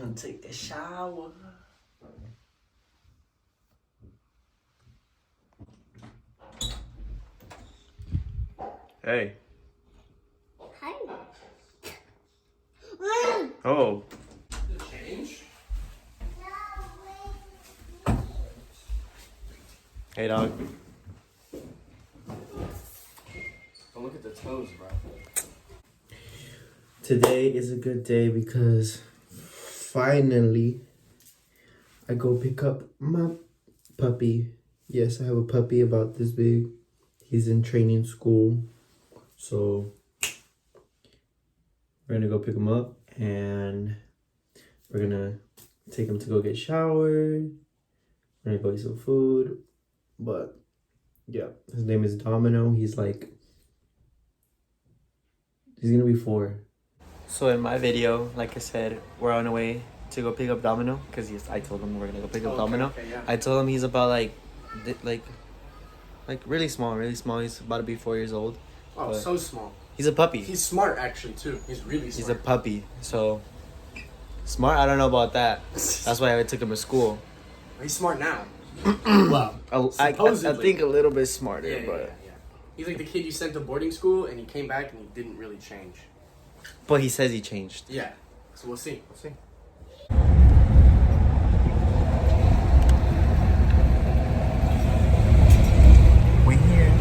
gonna take a shower. Hey. Hi. Oh. Change? Hey, dog. Don't look at the toes, bro. Today is a good day because finally I go pick up my puppy. Yes, I have a puppy about this big. He's in training school. So we're gonna go pick him up and we're gonna take him to go get showered. We're gonna go eat some food. But yeah, his name is Domino. He's gonna be 4. So in my video, like I said, we're on the way to go pick up Domino because I told him we're gonna go pick up Domino. Okay, yeah. I told him he's about like really small, really small. He's about to be 4 years old. Oh, so small. He's a puppy. He's smart, actually, too. He's really smart. He's a puppy. So smart. I don't know about that. That's why I took him to school. He's smart now. Well, I supposedly. think a little bit smarter, Yeah. but He's like the kid you sent to boarding school, and he came back and he didn't really change. he says he changed. Yeah. So we'll see. We'll see. We're here.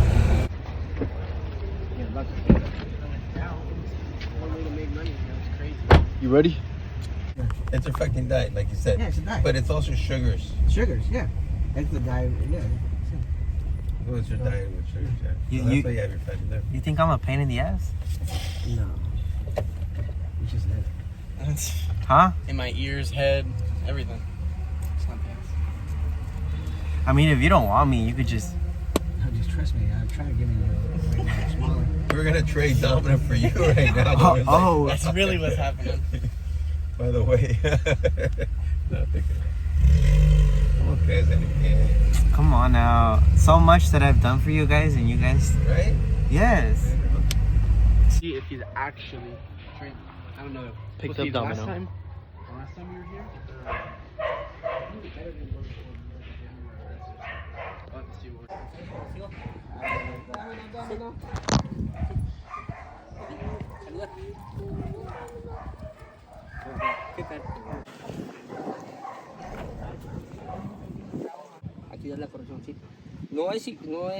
You ready? It's a fucking diet, like you said. Yeah, it's a diet. But it's also sugars. Sugars, yeah. That's the diet, yeah. What's your diet with sugars? Yeah. You- So that's you- why you have your fatty liver. You think I'm a pain in the ass? No. It's just that. Huh? In my ears, head, everything. It's not bad. I mean, if you don't want me, you could just. No, just trust me. I'm trying to get me smaller. We're gonna trade Domino for you right now. Oh, That's really what's happening. By the way. No, think I'm okay as anything. come on now. So much that I've done for you guys, and you guys. Right? Yes. See if he's actually trained. I don't know. Picked We'll up see. Domino. Last time we were here. I'll have to see what. Aquí da la corrección, sí. No es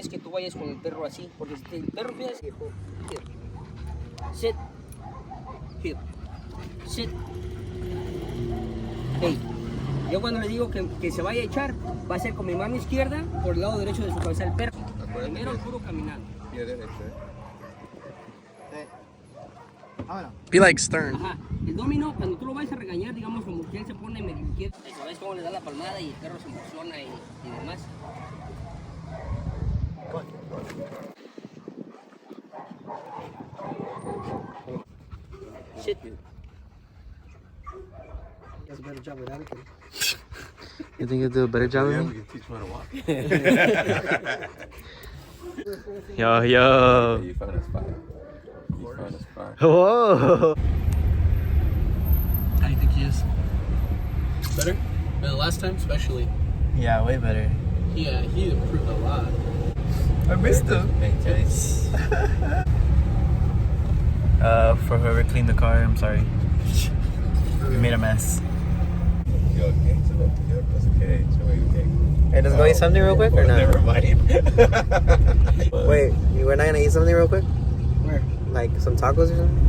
que tú vayas con el perro así, porque si el perro empieza así, here. Sit. Here. Sit. Hey. Yo cuando le digo que se vaya a echar, va a ser con mi mano izquierda por el lado derecho de su cabeza del perro. Primero el puro caminando. Yeah, derecho, Be like Stern. Ajá. El domino, cuando tú lo vayas a regañar, digamos, como que él se pone medio inquieto. Eso, ¿ves cómo le da la palmada y el perro se emociona y demás? Shit. That's a better job with attitude. You think you'll do a better job Yeah, with we me? can teach him how to walk. Yo. You found a spot. You found a spot. Whoa. How do you think he is? Better? The last time, especially. Yeah, way better. Yeah, he improved a lot. I missed him. Hey, Chase. For whoever cleaned the car, I'm sorry. We made a mess. Yo, okay, so yo, pues, okay, so okay. Hey, let's go eat something real quick or not? Never mind. Wait, we're not gonna eat something real quick? Where? Like some tacos or something?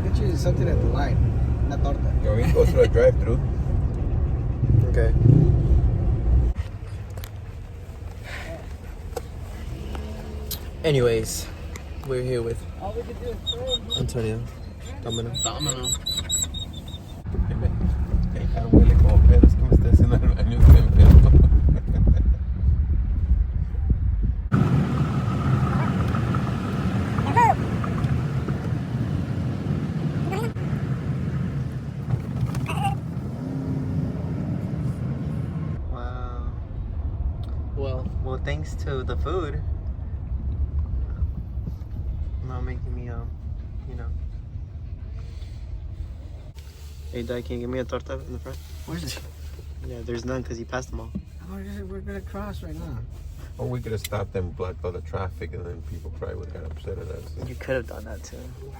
Get you something at the line, not torta. Yo, we can go through a drive-through. Okay. Anyways, we're here with Antonio. Domino. Domino. Hey, cara huele como pedos que me está haciendo el baño bien feo. Wow. Well, Thanks to the food. Not making me, Hey, Dad, can you give me a torta in the front? Where's it? Yeah, there's none because you passed them all. We're gonna cross right now. Or we could have stopped and blocked all the traffic, and then people probably would have got upset at us. You could have done that too.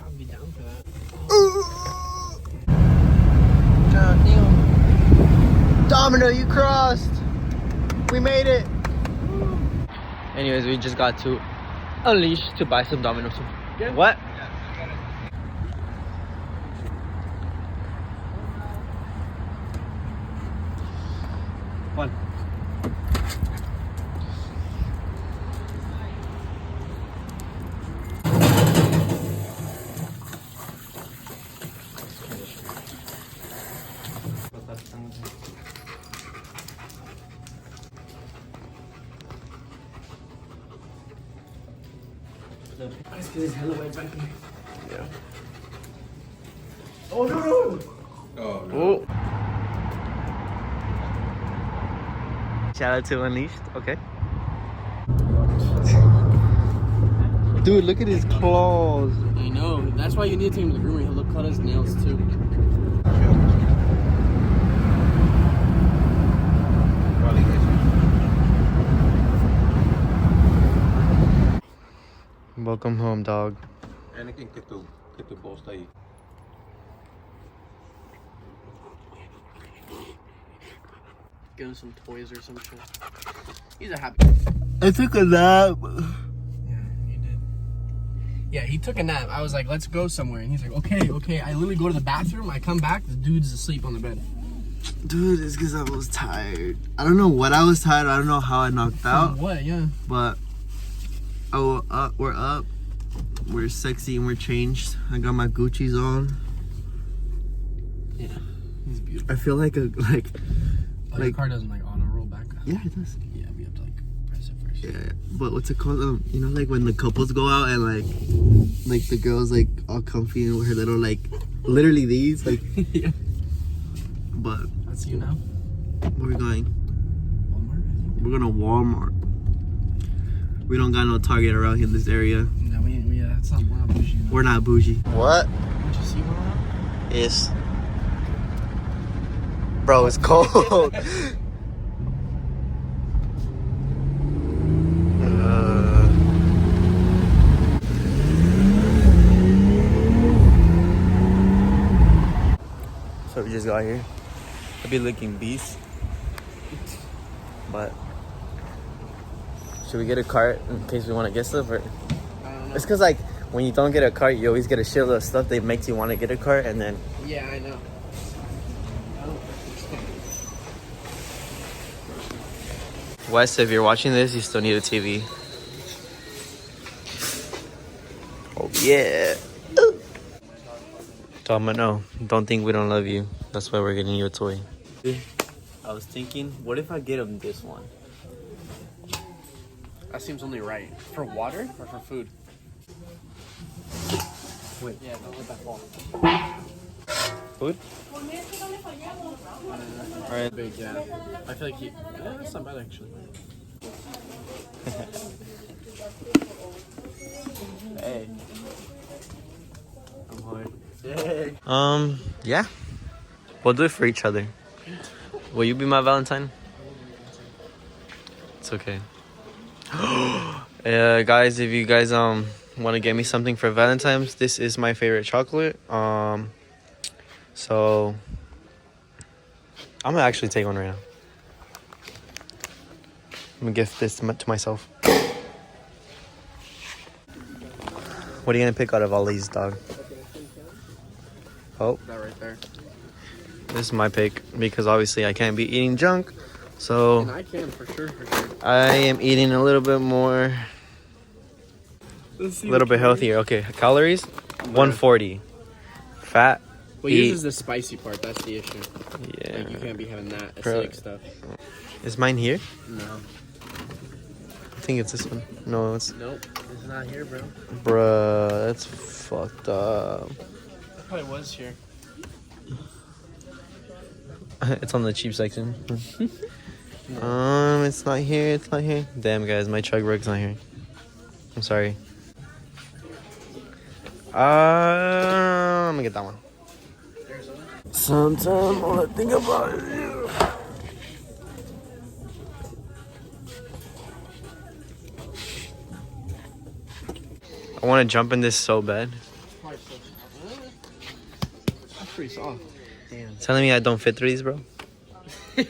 I'd be down for that. Domino, you crossed! We made it! Anyways, we just got to Unleash to buy some Domino's. Yeah. What? One. That's because it's hella wet back here. Yeah. Oh, no, no! Oh, no. Oh. Shout out to Unleashed. Okay. Dude, look at his claws. I know. That's why you need to take him to the groomer. He'll look cut his nails too. Welcome home, dog. Anakin, que tu bolsa ahí. Give him some toys or some shit. He's a happy. I took a nap. Yeah, he did. Yeah, he took a nap. I was like, let's go somewhere. And he's like, okay, okay. I literally go to the bathroom. I come back. The dude's asleep on the bed. Dude, it's because I was tired. I don't know what I was tired. I don't know how I knocked out. What? Yeah. But we're up. We're sexy and we're changed. I got my Gucci's on. Yeah. He's beautiful. I feel like Your car doesn't like auto roll back. Yeah, it does. Yeah, we have to like press it first. Yeah, but what's it called? You know, like when the couples go out and like the girls like all comfy and with her little like, literally these like. Yeah. But That's you now. where are we going? Walmart. We're gonna Walmart. We don't got no Target around here in this area. No, we that's not. We're not bougie. We're not bougie. What? Did you see one? Yes. Bro, it's cold. So we just got here. I'd be licking beast. But should we get a cart in case we want to get stuff? Or I don't know. it's because like when you don't get a cart, you always get a shitload of stuff that makes you want to get a cart, and then Yeah, I know. Wes, if you're watching this, you still need a TV. Oh yeah. Domino, don't think we don't love you. That's why we're getting you a toy. I was thinking, what if I get him this one? That seems only right. For water or for food? Wait. Yeah, don't let that fall. Food? Alright. Big, yeah. I feel like he. Yeah, that's not bad actually. Hey. I'm hard. Hey. Yeah. We'll do it for each other. Will you be my Valentine? It's okay. Guys, if you guys want to get me something for Valentine's, this is my favorite chocolate. So I'm gonna actually take one right now. I'm gonna gift this to myself. What are you gonna pick out of all these, dog? Oh, That right there. this is my pick because obviously I can't be eating junk. So And I can for sure. I am eating a little bit more, a little bit healthier. Okay, calories, 140. Fat, Well, yours is the spicy part. That's the issue. yeah. Like, you can't be having that Bro. acidic stuff. Is mine here? No. I think it's this one. No, it's, Nope. It's not here, bro. bruh, that's fucked up. It probably was here. It's on the cheap section. It's not here. It's not here. Damn, guys, my chug rug's not here. I'm sorry. I'm gonna get that one. Sometimes all I think about is you. I want to jump in this so bad. That's pretty soft. Damn. Telling me I don't fit through these, bro. You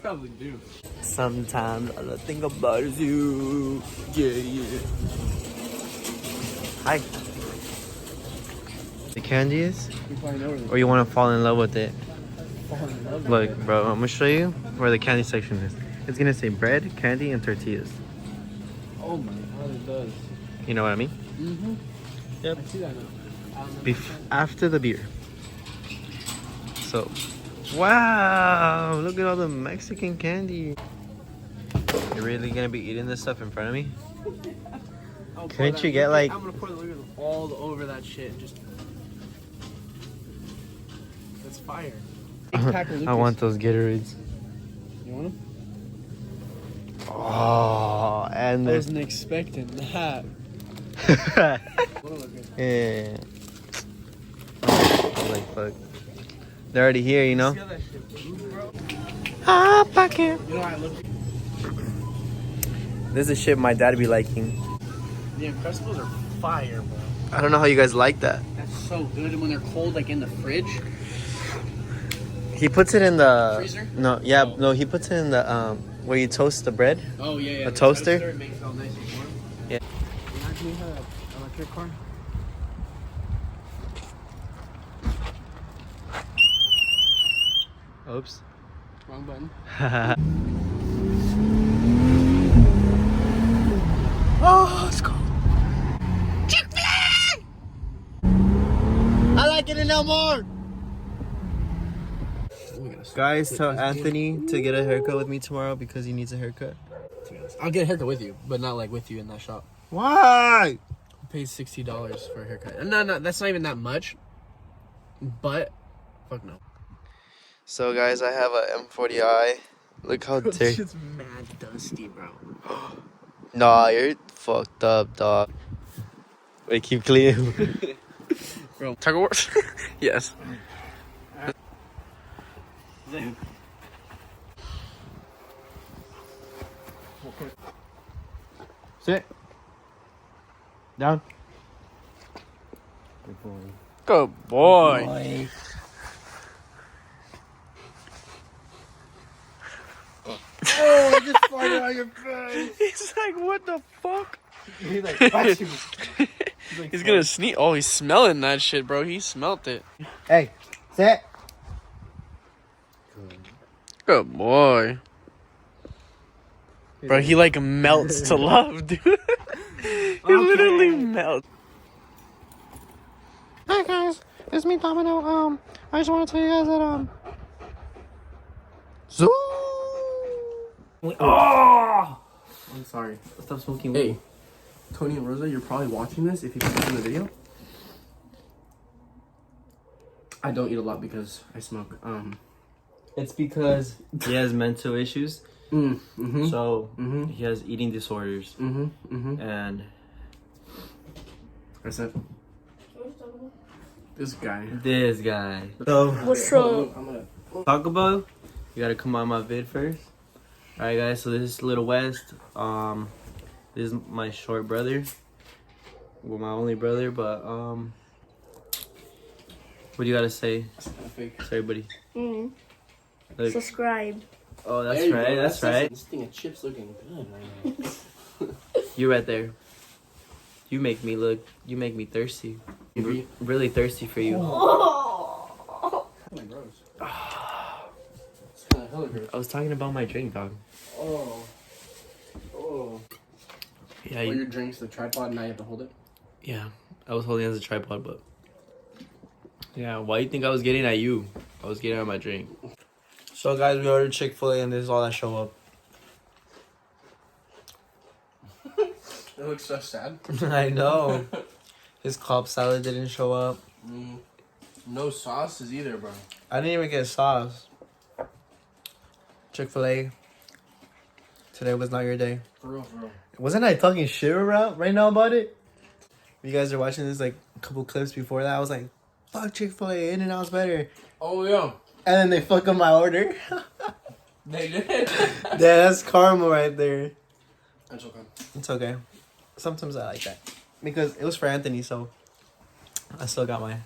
probably do. Sometimes all I think about is you. Yeah. Hi. The candy is? You probably know where Or you want to fall in love with it? fall in love. Look, bro, I'm gonna show you where the candy section is. It's gonna say bread, candy, and tortillas. Oh my god, it does. You know what I mean? Mm-hmm. Yep. I see that now. After the beer. So, wow, look at all the Mexican candy. You're really gonna be eating this stuff in front of me? I'll pour Couldn't that you get, liquid- like- I'm gonna pour the liquid all over that shit. Just. That's fire. I want those Gatorades. You want them? Oh, and I there's wasn't expecting that. yeah. Like fuck. They're already here, you know. See how that shit moves, bro? Ah, back here. You know I love This is shit my dad be liking. the Uncrustables are fire, bro. I don't know how you guys like that. That's so good. And when they're cold, like in the fridge. He puts it in the Freezer? No, yeah, Oh. no. He puts it in the where you toast the bread. Oh yeah, yeah. A the toaster? It makes it all nice and warm. Yeah. Imagine you had an electric car. Oops. Wrong button. Oh, let's go. I like it in Elmore. Guys, tell Anthony to get a haircut with me tomorrow because he needs a haircut. I'll get a haircut with you, but not like with you in that shop. Why? I paid $60 for a haircut. No, that's not even that much. But, fuck no. So guys, I have a M40i. Look how dirty. It's mad dusty, bro. Nah, you're fucked up, dog. Wait, keep clean. Bro, Tiger Wars? Yes. Sit. Down. Good boy. Oh, I just farted on your face. He's like, what the fuck? He's like, "Watch you." He's gonna sneeze. Oh, he's smelling that shit, bro. He smelt it. Hey, sit. Good boy. Bro, he like melts to love, dude. He literally melts. Hi guys, it's me Domino. I just want to tell you guys that Zoo. Oh! I'm sorry. Stop smoking. Hey, Tony and Rosa, you're probably watching this if you can see the video. I don't eat a lot because I smoke. It's because he has mental issues, so he has eating disorders, and That's it. This guy. this guy. So What's up? I'm gonna. Taco Bell, you gotta come on my vid first. All right, guys. So this is Little West. This is my short brother. Well, my only brother, but what do you gotta say? It's kind of fake. To everybody. Look. Subscribe. Oh, that's There you right. go. That's right. This thing of chips looking good right now. You right there. You make me thirsty. Really thirsty for you. Oh. Kinda gross. It's kind of hella gross. I was talking about my drink, dog. Oh. Oh. Yeah, Well, your drink's the tripod and now you have to hold it? yeah. I was holding it as a tripod, but yeah. Why do you think I was getting at you? I was getting at my drink. So guys, we ordered Chick-fil-A and this is all that show up. It looks so sad. I know. His Cobb salad didn't show up. No sauces either, bro. I didn't even get sauce. Chick-fil-A. Today was not your day. For real, for real. Wasn't I talking shit around right now about it? You guys are watching this like a couple clips before that. I was like, fuck Chick-fil-A, In-N-Out's better. Oh yeah. And then they fuck up my order. They did. That's karma right there. That's okay. It's okay. Sometimes I like that. Because it was for Anthony, so I still got mine.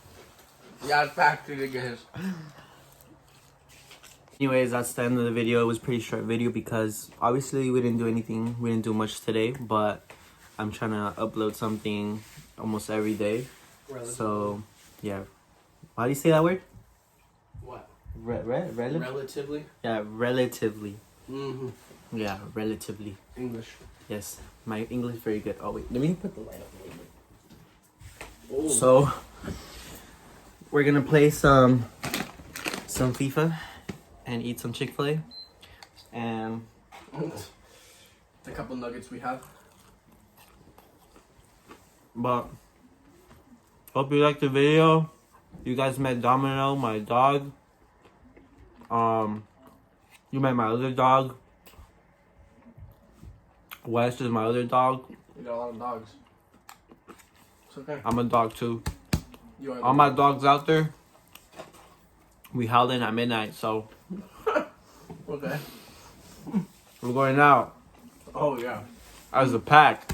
Yeah, I factored again. Anyways, that's the end of the video. It was a pretty short video because obviously we didn't do anything. We didn't do much today, but I'm trying to upload something almost every day. So, yeah. How do you say that word? What? Relatively? Relatively. Yeah, relatively. Mm-hmm. Yeah, relatively. English. Yes, my English is very good. Oh wait, let me put the light up a little bit. Oh. So, we're gonna play some FIFA and eat some Chick-fil-A. And the couple nuggets we have. but hope you liked the video. You guys met Domino, my dog. You met my other dog. West is my other dog. We got a lot of dogs. It's okay. I'm a dog too. You are. All my dogs out there. We howling at midnight, so Okay. we're going out Oh yeah. as a pack.